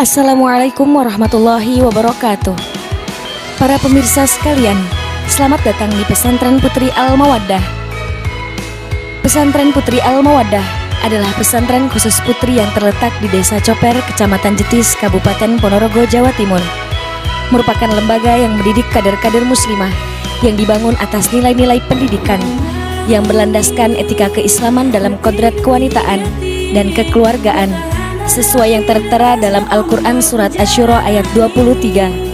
Assalamualaikum warahmatullahi wabarakatuh. Para pemirsa sekalian, selamat datang di Pesantren Putri Al-Mawaddah. Pesantren Putri Al-Mawaddah adalah pesantren khusus putri yang terletak di Desa Coper, Kecamatan Jetis, Kabupaten Ponorogo, Jawa Timur. Merupakan lembaga yang mendidik kader-kader muslimah yang dibangun atas nilai-nilai pendidikan yang berlandaskan etika keislaman dalam kodrat kewanitaan dan kekeluargaan sesuai yang tertera dalam Al-Quran Surat Asy-Syura ayat 23.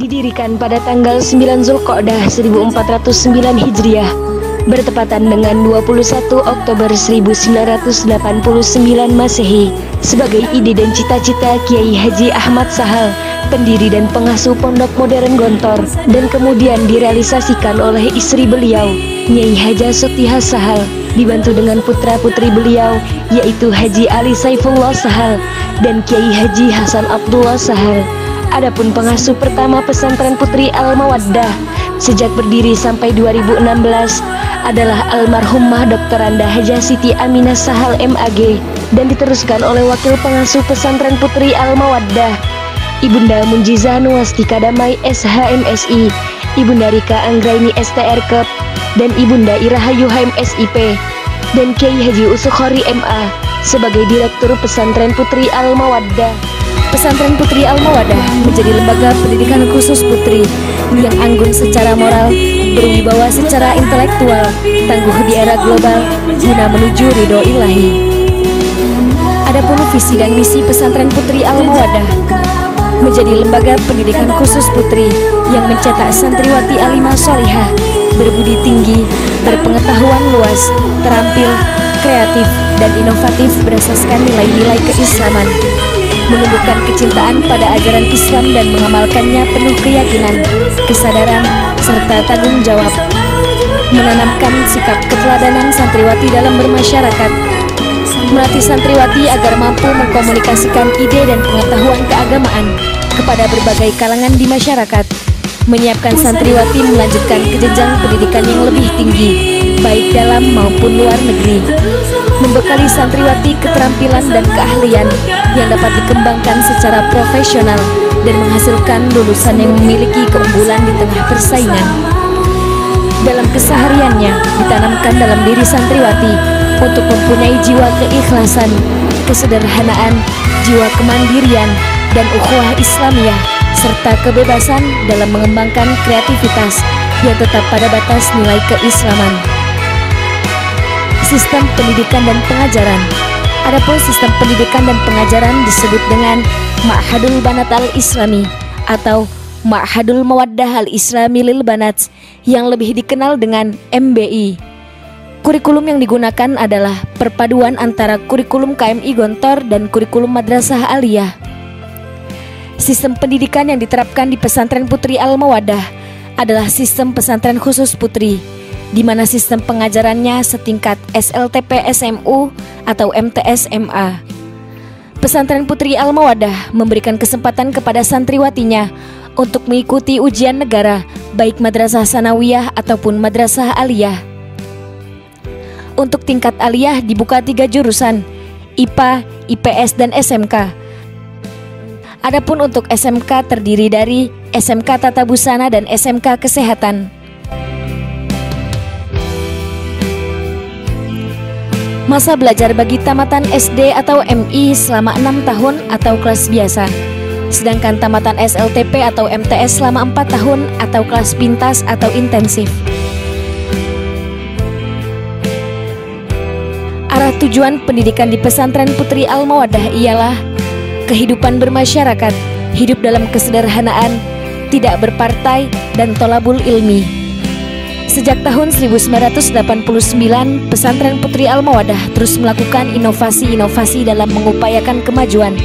Didirikan pada tanggal 9 Zulqa'dah 1409 Hijriah, bertepatan dengan 21 Oktober 1989 Masehi, sebagai ide dan cita-cita Kiai Haji Ahmad Sahal, pendiri dan pengasuh Pondok Modern Gontor, dan kemudian direalisasikan oleh istri beliau, Nyai Haja Sutihah Sahal, dibantu dengan putra-putri beliau, yaitu Haji Ali Saifullah Sahal dan Kiai Haji Hasan Abdullah Sahal. Adapun pengasuh pertama Pesantren Putri Al-Mawaddah sejak berdiri sampai 2016 adalah almarhumah Dr. Anda Hajah Siti Aminah Sahal MAG, dan diteruskan oleh wakil pengasuh Pesantren Putri Al-Mawaddah, Ibunda Munjizah Nuwastika Damai SHMSI, Ibunda Rika Anggraini STR Kep, dan Ibunda Irahayu HMSIP, dan Kiai Haji Usukhori MA sebagai Direktur Pesantren Putri Al-Mawaddah. Pesantren Putri Al-Mawaddah menjadi lembaga pendidikan khusus putri yang anggun secara moral, berwibawa secara intelektual, tangguh di era global, guna menuju ridho ilahi. Adapun visi dan misi Pesantren Putri Al-Mawaddah menjadi lembaga pendidikan khusus putri yang mencetak santriwati alimah sholihah, berbudi tinggi, berpengetahuan luas, terampil, kreatif, dan inovatif berasaskan nilai-nilai keislaman, menumbuhkan kecintaan pada ajaran Islam dan mengamalkannya penuh keyakinan, kesadaran, serta tanggung jawab, menanamkan sikap keteladanan santriwati dalam bermasyarakat, melatih santriwati agar mampu mengkomunikasikan ide dan pengetahuan keagamaan kepada berbagai kalangan di masyarakat, menyiapkan santriwati melanjutkan ke jenjang pendidikan yang lebih tinggi, baik dalam maupun luar negeri, membekali santriwati keterampilan dan keahlian yang dapat dikembangkan secara profesional dan menghasilkan lulusan yang memiliki keunggulan di tengah persaingan. Dalam kesehariannya ditanamkan dalam diri santriwati untuk mempunyai jiwa keikhlasan, kesederhanaan, jiwa kemandirian, dan ukhuwah Islamiyah, serta kebebasan dalam mengembangkan kreativitas yang tetap pada batas nilai keislaman. Sistem pendidikan dan pengajaran. Adapun sistem pendidikan dan pengajaran disebut dengan Ma'hadul Banat Al-Islami atau Ma'hadul Mawaddah Al-Islami Lil Banat yang lebih dikenal dengan MBI. Kurikulum yang digunakan adalah perpaduan antara kurikulum KMI Gontor dan kurikulum Madrasah Aliyah. Sistem pendidikan yang diterapkan di pesantren Putri Al-Mawaddah adalah sistem pesantren khusus putri, di mana sistem pengajarannya setingkat SLTP SMU atau MTS MA. Pesantren Putri Al-Mawaddah memberikan kesempatan kepada santriwatinya untuk mengikuti ujian negara, baik madrasah sanawiyah ataupun madrasah aliyah. Untuk tingkat aliyah dibuka 3 jurusan, IPA, IPS, dan SMK. Adapun untuk SMK terdiri dari SMK Tata Busana dan SMK Kesehatan. Masa belajar bagi tamatan SD atau MI selama 6 tahun atau kelas biasa, sedangkan tamatan SLTP atau MTS selama 4 tahun atau kelas pintas atau intensif. Arah tujuan pendidikan di pesantren Putri Al-Mawaddah ialah kehidupan bermasyarakat, hidup dalam kesederhanaan, tidak berpartai, dan tolabul ilmi. Sejak tahun 1989, pesantren Putri Al-Mawaddah terus melakukan inovasi-inovasi dalam mengupayakan kemajuan,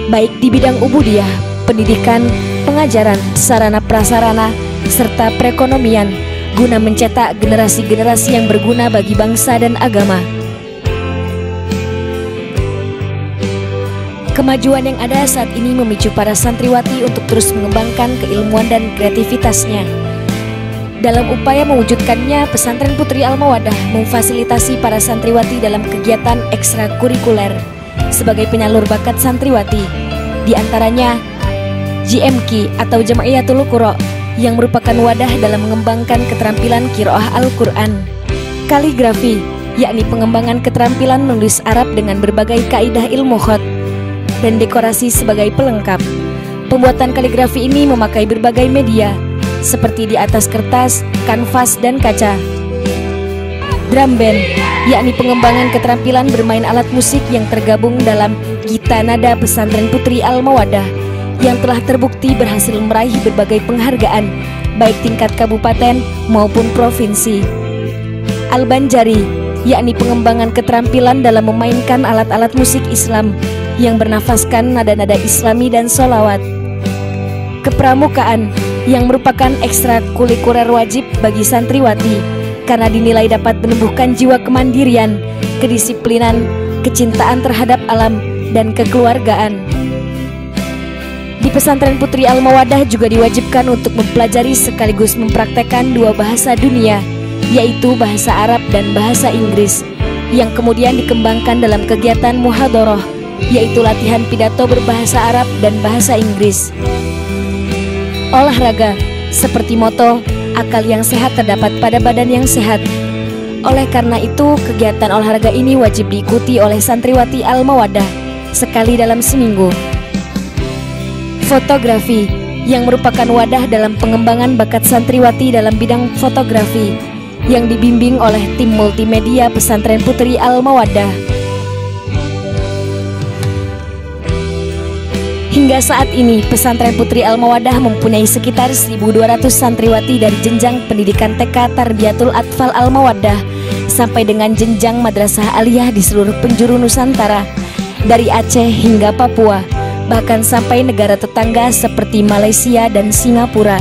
baik di bidang ubudiyah, pendidikan, pengajaran, sarana prasarana, serta perekonomian, guna mencetak generasi-generasi yang berguna bagi bangsa dan agama. Kemajuan yang ada saat ini memicu para santriwati untuk terus mengembangkan keilmuan dan kreativitasnya. Dalam upaya mewujudkannya, pesantren Putri Al-Mawaddah memfasilitasi para santriwati dalam kegiatan ekstrakurikuler sebagai penyalur bakat santriwati, di antaranya JMQ atau Jam'iyatul Qurra yang merupakan wadah dalam mengembangkan keterampilan qiraah Al-Quran, kaligrafi, yakni pengembangan keterampilan menulis Arab dengan berbagai kaidah ilmu khat, dan dekorasi sebagai pelengkap. Pembuatan kaligrafi ini memakai berbagai media seperti di atas kertas, kanvas, dan kaca. Drum band, yakni pengembangan keterampilan bermain alat musik yang tergabung dalam Gita Nada Pesantren Putri Al-Mawaddah yang telah terbukti berhasil meraih berbagai penghargaan baik tingkat kabupaten maupun provinsi. Al-Banjari, yakni pengembangan keterampilan dalam memainkan alat-alat musik Islam yang bernafaskan nada-nada Islami dan sholawat. Kepramukaan, yang merupakan ekstrakurikuler wajib bagi santriwati karena dinilai dapat menumbuhkan jiwa kemandirian, kedisiplinan, kecintaan terhadap alam, dan kekeluargaan. Di pesantren Putri Al-Mawaddah juga diwajibkan untuk mempelajari sekaligus mempraktekkan 2 bahasa dunia, yaitu bahasa Arab dan bahasa Inggris, yang kemudian dikembangkan dalam kegiatan muhadharah, yaitu latihan pidato berbahasa Arab dan bahasa Inggris. Olahraga, seperti moto, akal yang sehat terdapat pada badan yang sehat. Oleh karena itu, kegiatan olahraga ini wajib diikuti oleh santriwati Al-Mawaddah sekali dalam seminggu. Fotografi, yang merupakan wadah dalam pengembangan bakat santriwati dalam bidang fotografi, yang dibimbing oleh tim multimedia pesantren Putri Al-Mawaddah. Hingga Hingga saat ini, Pesantren Putri Al-Mawaddah mempunyai sekitar 1.200 santriwati dari jenjang pendidikan TK Tarbiyatul Atfal Al-Mawaddah sampai dengan jenjang Madrasah Aliyah di seluruh penjuru Nusantara, dari Aceh hingga Papua, bahkan sampai negara tetangga seperti Malaysia dan Singapura.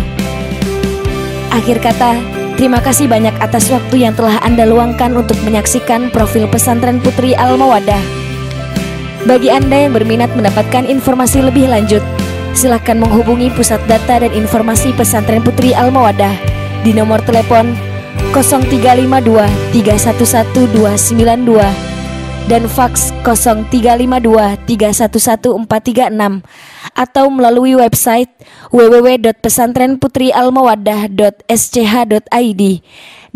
Akhir kata, terima kasih banyak atas waktu yang telah Anda luangkan untuk menyaksikan profil Pesantren Putri Al-Mawaddah. Bagi Anda yang berminat mendapatkan informasi lebih lanjut, silakan menghubungi Pusat Data dan Informasi Pesantren Putri Al-Mawaddah di nomor telepon 0352 311 292 dan faks 0352 311 436 atau melalui website www.pesantrenputrialmawaddah.sch.id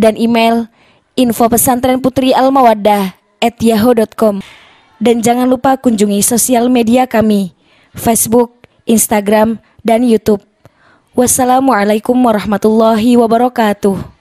dan email infopesantrenputrialmawaddah@yahoo.com. Dan jangan lupa kunjungi sosial media kami, Facebook, Instagram, dan YouTube. Wassalamualaikum warahmatullahi wabarakatuh.